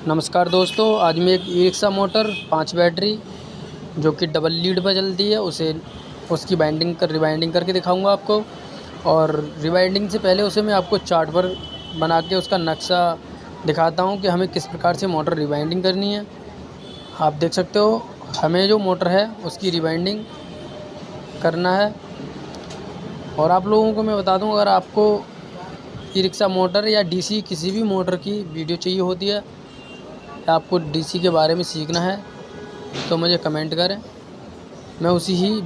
नमस्कार दोस्तों, आज मैं एक ई रिक्शा मोटर 5 बैटरी जो कि डबल लीड पर चलती है उसकी रिवाइंडिंग करके दिखाऊंगा आपको। और रिवाइंडिंग से पहले उसे मैं आपको चार्ट पर बना के उसका नक्शा दिखाता हूं कि हमें किस प्रकार से मोटर रिवाइंडिंग करनी है। आप देख सकते हो, हमें जो मोटर है उसकी रिवाइंडिंग करना है। और आप लोगों को मैं बता दूं, अगर आपको ई रिक्शा मोटर या डीसी किसी भी मोटर की वीडियो चाहिए होती है, आपको डीसी के बारे में सीखना है तो मुझे कमेंट करें। मैं उसी ही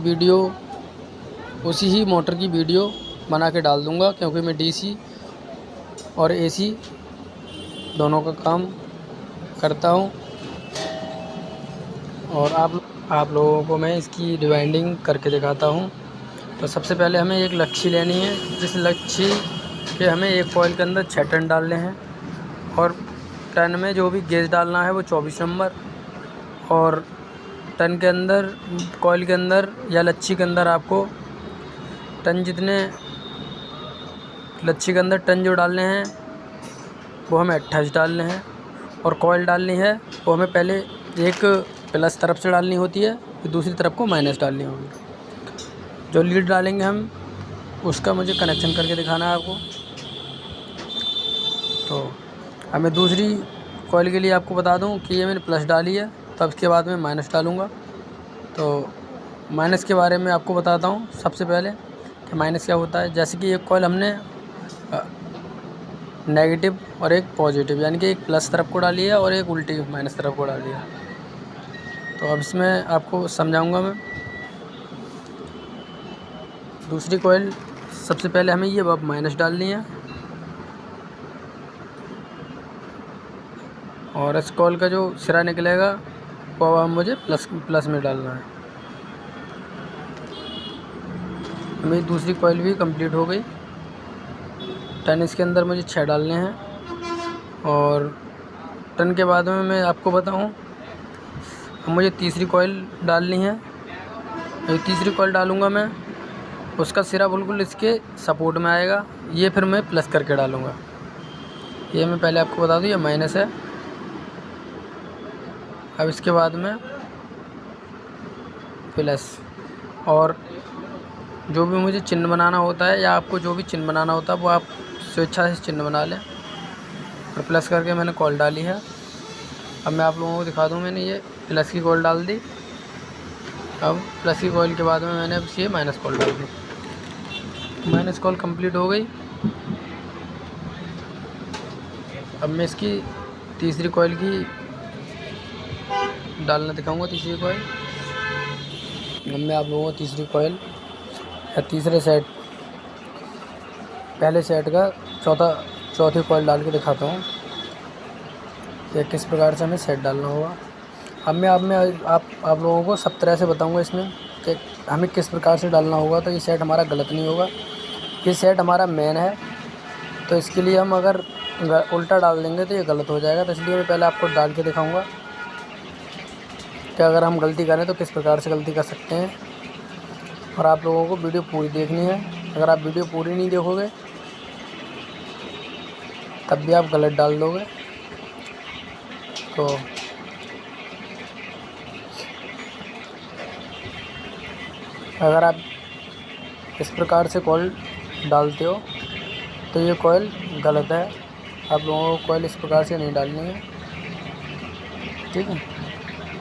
मोटर की वीडियो बना के डाल दूँगा, क्योंकि मैं डीसी और एसी दोनों का काम करता हूँ। और आप लोगों को मैं इसकी रिवाइंडिंग करके दिखाता हूँ। तो सबसे पहले हमें एक लच्छी लेनी है, जिस लच्छी के हमें एक कॉइल के अंदर 6 टन डालने हैं और टन में जो भी गेज डालना है वो 24 नंबर। और टन के अंदर, कॉइल के अंदर या लच्छी के अंदर आपको लच्छी के अंदर टन जो डालने हैं वो हमें 28 डालने हैं। और कॉइल डालनी है वो हमें पहले एक प्लस तरफ से डालनी होती है, फिर दूसरी तरफ को माइनस डालनी होगी। जो लीड डालेंगे हम, उसका मुझे कनेक्शन करके दिखाना है आपको। तो हमें दूसरी कॉइल के लिए आपको बता दूं कि ये मैंने प्लस डाली है, तब इसके बाद मैं माइनस डालूँगा। तो माइनस के बारे में आपको बताता हूँ सबसे पहले कि माइनस क्या होता है। जैसे कि एक कॉइल हमने नेगेटिव और एक पॉजिटिव, यानी कि एक प्लस तरफ को डाली है और एक उल्टी माइनस तरफ को डाली है। तो अब इसमें आपको समझाऊँगा मैं। दूसरी कॉइल सबसे पहले हमें ये अब माइनस डालनी है और इस कॉइल का जो सिरा निकलेगा वो अब मुझे प्लस में डालना है। मेरी दूसरी कॉइल भी कंप्लीट हो गई। टन इसके अंदर मुझे 6 डालने हैं। और टन के बाद में मैं आपको बताऊं, अब मुझे तीसरी कॉइल डालनी है। ये तीसरी कॉइल डालूँगा मैं, उसका सिरा बिल्कुल इसके सपोर्ट में आएगा। ये फिर मैं प्लस करके डालूँगा। ये मैं पहले आपको बता दूं, ये माइनस है। अब इसके बाद में प्लस। और जो भी मुझे चिन्ह बनाना होता है या आपको जो भी चिन्ह बनाना होता है वो आप स्वेच्छा से चिन्ह बना लें। और प्लस करके मैंने कॉइल डाली है। अब मैं आप लोगों को दिखा दूं, मैंने ये प्लस की कॉइल डाल दी। अब प्लस की कॉइल के बाद में मैंने अब ये माइनस कॉइल डाल दी। माइनस कॉइल कंप्लीट हो गई। अब मैं इसकी तीसरी कॉइल की डालना दिखाऊंगा। तीसरी कॉइल, अब मैं आप लोगों को तीसरी कॉइल या तीसरे सेट, पहले सेट का चौथी कॉइल डाल के दिखाता हूँ कि किस प्रकार से हमें सेट डालना होगा। अब मैं आप लोगों को सब तरह से बताऊंगा इसमें कि हमें किस प्रकार से डालना होगा, तो ये सेट हमारा गलत नहीं होगा। ये सेट हमारा मेन है, तो इसके लिए हम अगर उल्टा डाल देंगे तो ये गलत हो जाएगा। तो इसलिए मैं पहले आपको डाल के दिखाऊंगा कि अगर हम गलती करें तो किस प्रकार से गलती कर सकते हैं। और आप लोगों को वीडियो पूरी देखनी है। अगर आप वीडियो पूरी नहीं देखोगे तब भी आप गलत डाल दोगे। तो अगर आप इस प्रकार से कॉइल डालते हो तो ये कॉइल गलत है। आप लोगों को कॉइल इस प्रकार से नहीं डालनी है, ठीक है।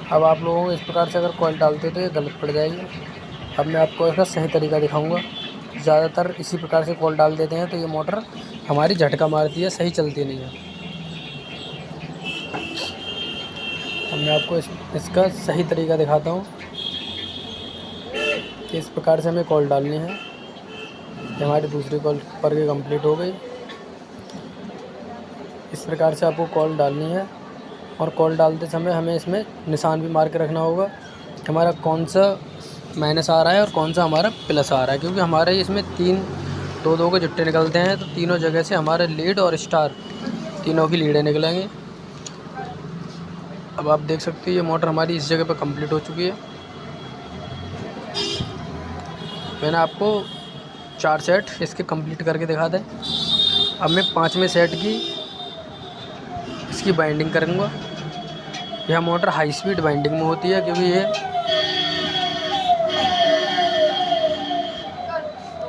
अब आप लोगों को इस प्रकार से अगर कॉइल डालते हो तो ये गलत पड़ जाएगी। अब मैं आपको इसका सही तरीका दिखाऊंगा। ज़्यादातर इसी प्रकार से कॉइल डाल देते हैं तो ये मोटर हमारी झटका मारती है, सही चलती नहीं है। अब मैं आपको इसका सही तरीका दिखाता हूँ कि इस प्रकार से हमें कॉइल डालनी है। ये हमारी दूसरी कॉइल पर के कंप्लीट हो गई। इस प्रकार से आपको कॉइल डालनी है। और कॉइल डालते समय हमें इसमें निशान भी मार के रखना होगा कि हमारा कौन सा माइनस आ रहा है और कौन सा हमारा प्लस आ रहा है, क्योंकि हमारे इसमें दो के जुट्टे निकलते हैं। तो तीनों जगह से हमारे लीड और स्टार तीनों की लीडें निकलेंगी। अब आप देख सकते हो ये मोटर हमारी इस जगह पर कंप्लीट हो चुकी है। मैंने आपको 4 सेट इसके कंप्लीट करके दिखा दें। अब मैं 5वें सेट की इसकी बाइंडिंग करूँगा। यह मोटर हाई स्पीड बाइंडिंग में होती है, क्योंकि ये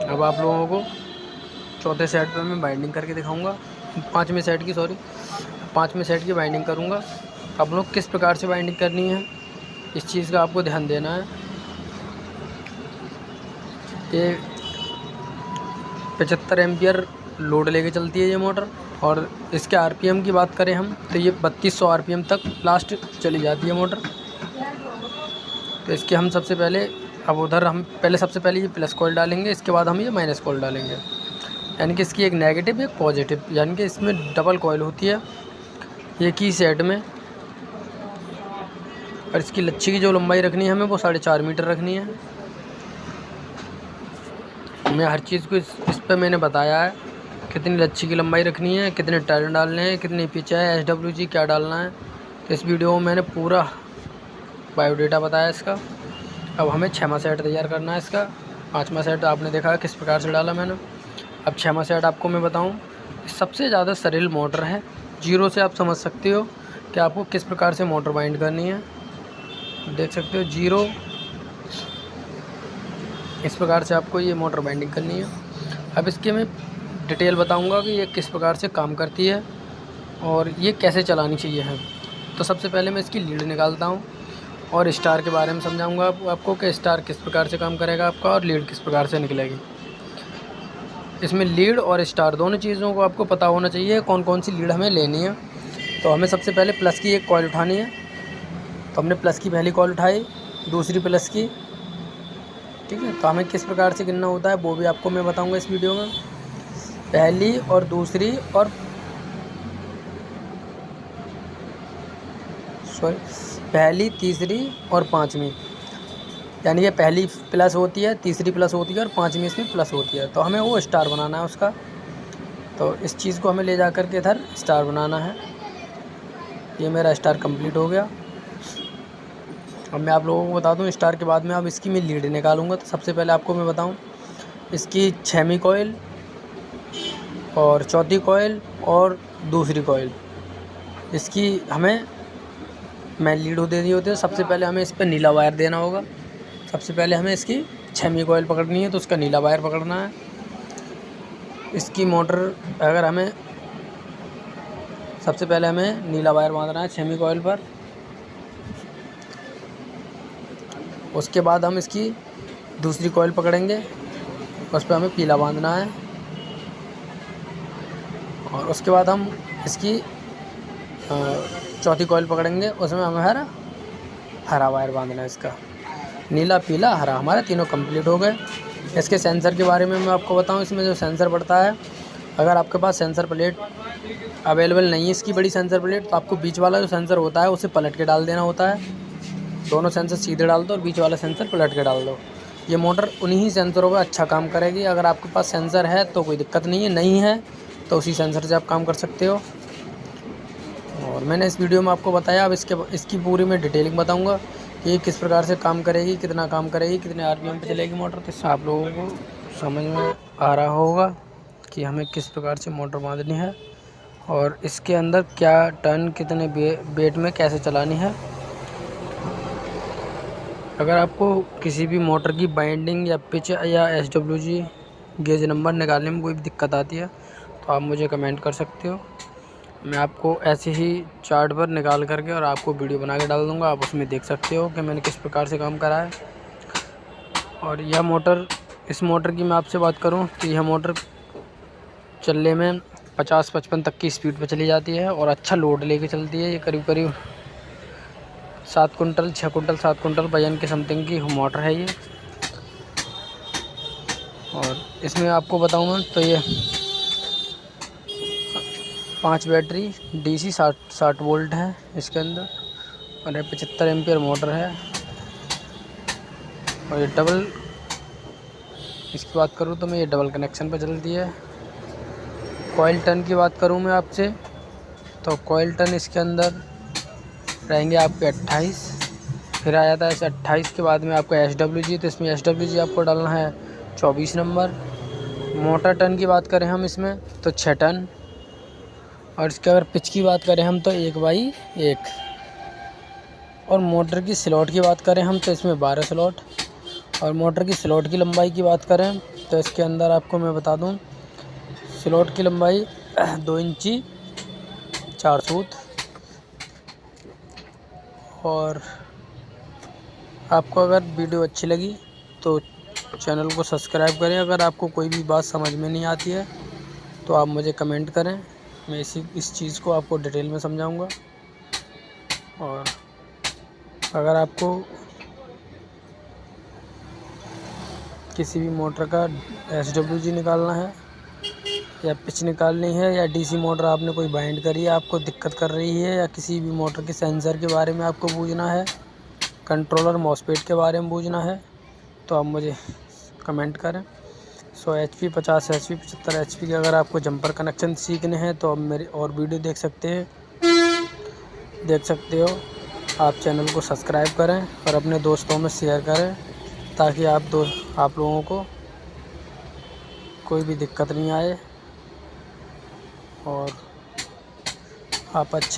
अब आप लोगों को चौथे सेट पे मैं बाइंडिंग करके दिखाऊंगा, पाँचवें सेट की बाइंडिंग करूंगा। आप लोग किस प्रकार से बाइंडिंग करनी है, इस चीज़ का आपको ध्यान देना है। ये 75 एम्पियर लोड लेके चलती है ये मोटर, और इसके आरपीएम की बात करें हम तो ये 3200 आरपीएम तक लास्ट चली जाती है मोटर। तो इसके हम सबसे पहले सबसे पहले ये प्लस कॉइल डालेंगे, इसके बाद हम ये माइनस कॉइल डालेंगे। यानी कि इसकी एक नेगेटिव एक पॉजिटिव, यानी कि इसमें डबल कॉइल होती है एक ही सेट में। और इसकी लच्छी की जो लंबाई रखनी है हमें वो 4.5 मीटर रखनी है। मैं हर चीज़ को इस पर मैंने बताया है, कितनी लच्छी की लंबाई रखनी है, कितने टर्न डालने हैं, कितनी पिच है, SWG क्या डालना है। तो इस वीडियो में मैंने पूरा बायोडेटा बताया इसका। अब हमें 6वां सेट तैयार करना है इसका। 5वां सेट आपने देखा किस प्रकार से डाला मैंने। अब 6वां सेट आपको मैं बताऊं, सबसे ज़्यादा सरल मोटर है। जीरो से आप समझ सकते हो कि आपको किस प्रकार से मोटर बाइंड करनी है। देख सकते हो जीरो, इस प्रकार से आपको ये मोटर बाइंडिंग करनी है। अब इसके मैं डिटेल बताऊंगा कि ये किस प्रकार से काम करती है और ये कैसे चलानी चाहिए है। तो सबसे पहले मैं इसकी लीड निकालता हूँ और स्टार के बारे में समझाऊंगा आपको कि स्टार किस प्रकार से काम करेगा आपका और लीड किस प्रकार से निकलेगी। इसमें लीड और स्टार दोनों चीज़ों को आपको पता होना चाहिए, कौन कौन सी लीड हमें लेनी है। तो हमें सबसे पहले प्लस की एक कॉइल उठानी है। तो हमने प्लस की पहली कॉइल उठाई, दूसरी प्लस की, ठीक है। तो हमें किस प्रकार से गिनना होता है वो भी आपको मैं बताऊंगा इस वीडियो में। पहली और दूसरी और पहली, तीसरी और पाँचवीं, यानी कि पहली प्लस होती है, तीसरी प्लस होती है और पाँचवीं इसमें प्लस होती है। तो हमें वो स्टार बनाना है उसका। तो इस चीज़ को हमें ले जा कर के इधर स्टार बनाना है। ये मेरा स्टार कंप्लीट हो गया। अब मैं आप लोगों को बता दूं, स्टार के बाद में अब इसकी मैं लीड निकालूंगा। तो सबसे पहले आपको मैं बताऊं, इसकी 6वीं कॉइल और चौथी कॉइल और दूसरी कॉइल, इसकी हमें मेन लीड देनी होती है। सबसे पहले हमें इस पर नीला वायर देना होगा। सबसे पहले हमें इसकी 6वीं कॉइल पकड़नी है तो उसका नीला वायर पकड़ना है। इसकी मोटर अगर हमें सबसे पहले हमें नीला वायर बांधना है 6वीं कॉइल पर। उसके बाद हम इसकी दूसरी कॉइल पकड़ेंगे, उस पर हमें पीला बांधना है। और उसके बाद हम इसकी चौथी कॉइल पकड़ेंगे, उसमें हमें हरा वायर बांधना है। इसका नीला, पीला, हरा, हमारे तीनों कंप्लीट हो गए। इसके सेंसर के बारे में मैं आपको बताऊं, इसमें जो सेंसर पड़ता है, अगर आपके पास सेंसर प्लेट अवेलेबल नहीं है इसकी बड़ी सेंसर प्लेट, तो आपको बीच वाला जो सेंसर होता है उसे पलट के डाल देना होता है। दोनों सेंसर सीधे डाल दो और बीच वाला सेंसर पलट के डाल दो। ये मोटर उन्हीं सेंसरों पर अच्छा काम करेगी। अगर आपके पास सेंसर है तो कोई दिक्कत नहीं है, नहीं है तो उसी सेंसर से आप काम कर सकते हो। और मैंने इस वीडियो में आपको बताया, अब इसकी पूरी मैं डिटेलिंग बताऊंगा कि ये किस प्रकार से काम करेगी, कितना काम करेगी, कितने आरपीएम पे चलेगी मोटर। तो इससे आप लोगों को समझ में आ रहा होगा कि हमें किस प्रकार से मोटर बांधनी है और इसके अंदर क्या टर्न, कितने वेट में कैसे चलानी है। अगर आपको किसी भी मोटर की बाइंडिंग या पिच या SWG गेज नंबर निकालने में कोई भी दिक्कत आती है तो आप मुझे कमेंट कर सकते हो। मैं आपको ऐसे ही चार्ट पर निकाल करके और आपको वीडियो बना के डाल दूँगा, आप उसमें देख सकते हो कि मैंने किस प्रकार से काम करा है। और यह मोटर, इस मोटर की मैं आपसे बात करूं तो यह मोटर चलने में 50-55 तक की स्पीड पर चली जाती है और अच्छा लोड लेके चलती है। ये करीब करीब 7 कुंटल, 6 कुंटल, 7 कुंटल वजन के समथिंग की मोटर है ये। और इसमें आपको बताऊँ मैं तो ये 5 बैटरी DC 60 वोल्ट है इसके अंदर, और ये 75 एम्पियर मोटर है। और ये डबल, इसकी बात करूँ तो मैं ये डबल कनेक्शन पर चलती है। कॉइल टर्न की बात करूँ मैं आपसे तो कॉइल टर्न इसके अंदर रहेंगे आपके 28। फिर आ जाता है इसे 28 के बाद में आपको SWG, तो इसमें SWG आपको डालना है 24 नंबर। मोटर टर्न की बात करें हम इसमें तो 6 टन। और इसके अगर पिच की बात करें हम तो 1/1। और मोटर की स्लॉट की बात करें हम तो इसमें 12 स्लॉट। और मोटर की स्लॉट की लंबाई की बात करें तो इसके अंदर आपको मैं बता दूं, स्लॉट की लंबाई 2 इंची 4 सूत। और आपको अगर वीडियो अच्छी लगी तो चैनल को सब्सक्राइब करें। अगर आपको कोई भी बात समझ में नहीं आती है तो आप मुझे कमेंट करें, मैं इस चीज़ को आपको डिटेल में समझाऊंगा। और अगर आपको किसी भी मोटर का SWG निकालना है या पिच निकालनी है या DC मोटर आपने कोई बाइंड करी है, आपको दिक्कत कर रही है, या किसी भी मोटर के सेंसर के बारे में आपको पूछना है, कंट्रोलर मॉसफेट के बारे में पूछना है, तो आप मुझे कमेंट करें। 100 HP 50 HP 75 HP के अगर आपको जंपर कनेक्शन सीखने हैं तो आप मेरे और वीडियो देख सकते हो। आप चैनल को सब्सक्राइब करें और अपने दोस्तों में शेयर करें, ताकि आप लोगों को कोई भी दिक्कत नहीं आए और आप अच्छे